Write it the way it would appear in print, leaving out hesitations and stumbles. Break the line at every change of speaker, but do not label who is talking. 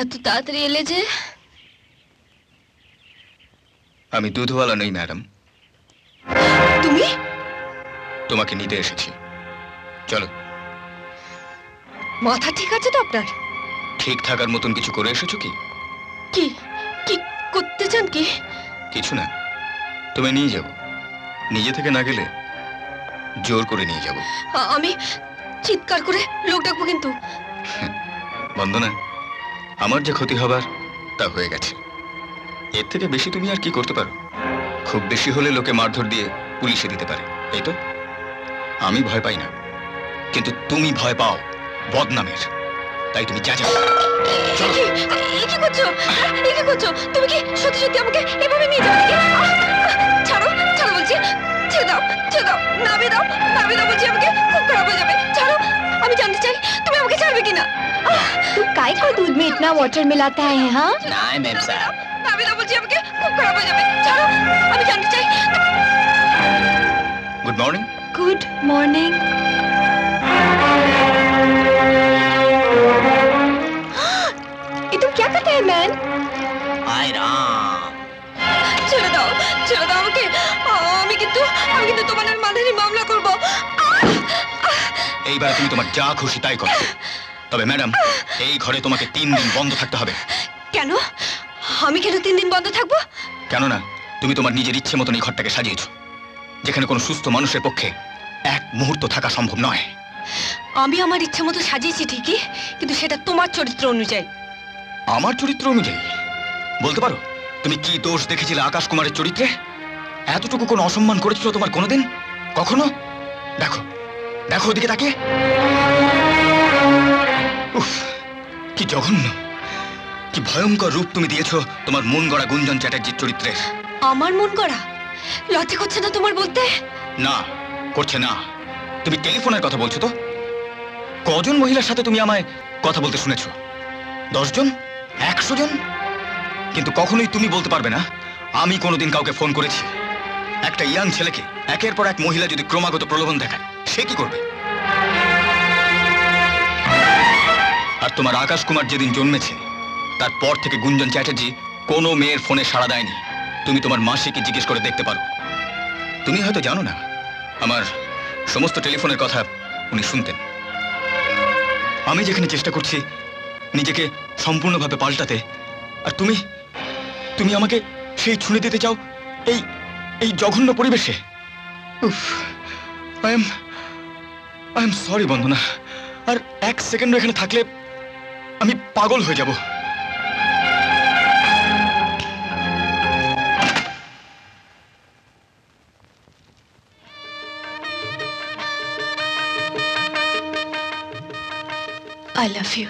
এত তাড়াতাড়ি এলে যে?
আমি দুধওয়ালা নই ম্যাডাম।
তুমি?
তোমাকে নিতে এসেছি, চলো।
মাথা ঠিক আছে তো আপনার?
ঠিক থাকার মতন কিছু করে এসেছো কি?
কি কি করতে চান? কি?
কিছু না, তুমি নিয়ে যাবো। নিজে থেকে না গেলে জোর করে নিয়ে যাবো।
আমি চিৎকার করে লোক ডাকবো কিন্তু।
বন্দনা, আমার যে ক্ষতি হবার তা হয়ে গেছে। এর থেকে বেশি তুমি আর কি করতে পারো? খুব বেশি হলে লোকে মারধর দিয়ে পুলিশে দিতে পারে, এই তো। আমি ভয় পাই না, কিন্তু তুমি ভয় পাও বদনামের। তাই তুমি যা যাও।
কি করছো? কি করছো? তুমি কি সত্যি সত্যি আমাকে এভাবে নিয়ে যাবে নাকি? ছাড়ো, ছাড়ো বলছি। ছেড়ে দাও, ছেড়ে দাও। নামিয়ে দাও, নামিয়ে দাও বলছি। আমাকে খুব খারাপ হয়ে যাবে। ছাড়ো। আমি জানতে চাই তুমি আমাকে ছাড়বে কিনা।
तू काय को दूध में इतना वाटर मिलाता है? हाँ
না ম্যাম সাহেব,
নামিয়ে দাও বলছি। আমাকে খুব খারাপ হয়ে যাবে। ছাড়ো, আমি জানতে চাই।
Good morning.
Good morning. ये तुम क्या करते हैं मैन?
হায় রাম।
ছেড়ে দাও, ছেড়ে দাও আমাকে। আমি কিন্তু তোমার মানহানি মামলা করব।
এইবার তুমি তোমার যা খুশি তাই করো। তবে ম্যাডাম, এই ঘরে তোমাকে 3 দিন বন্ধ থাকতে হবে।
কেন? আমি কেন 3 দিন বন্ধ থাকবো?
কেননা তুমি তোমার নিজের ইচ্ছে মতন এই ঘরটাকে সাজিয়েছো, যেখানে কোনো সুস্থ মানুষের পক্ষে এক মুহূর্ত থাকা সম্ভব নয়।
আমি আমার ইচ্ছে মতো সাজিয়েছি ঠিকই, কিন্তু সেটা তোমার চরিত্র অনুযায়ী।
আমার চরিত্র অনুযায়ী? বলতে পারো তুমি কি দোষ দেখেছিলে আকাশ কুমারের চরিত্রে? এতটুকু কোনো অসম্মান করেছিল তোমার কোনোদিন? কখনো? দেখো, দেখো ওদিকে তাকে। উফ, কি জঘন্য, কি ভয়ঙ্কর রূপ তুমি দিয়েছো তোমার মন গড়া গুঞ্জন চ্যাটার্জির চরিত্রে।
আমার মন গড়া? লজ্জা করছে না তোমার বলতে?
না, করছে না। তুমি টেলিফোনের কথা বলছো তো? কজন মহিলার সাথে তুমি আমায় কথা বলতে শুনেছো? 10 জন? 100 জন? কিন্তু কখনোই তুমি বলতে পারবে না আমি কোনোদিন কাউকে ফোন করেছি। একটা ইয়াং ছেলেকে একের পর এক মহিলা যদি ক্রমাগত প্রলোভন দেখায়, সে কি করবে? আর তোমার আকাশ কুমার যেদিন জন্মেছে তারপর থেকে গুঞ্জন চ্যাটার্জি কোনো মেয়ের ফোনে সাড়া দেয়নি। তুমি তোমার মাসিকে জিজ্ঞেস করে দেখতে পারো। তুমি হয়তো জানো না, আমার সমস্ত টেলিফোনের কথা উনি শুনতেন। আমি যেখানে চেষ্টা করছি নিজেকে সম্পূর্ণভাবে পাল্টাতে, আর তুমি তুমি আমাকে সেই ছুঁড়ে দিতে চাও এই এই জঘন্য পরিবেশে। উফ, আই এম সরি বন্দনা। আর 1 সেকেন্ড এখানে থাকলে আমি পাগল হয়ে যাব।
I love you.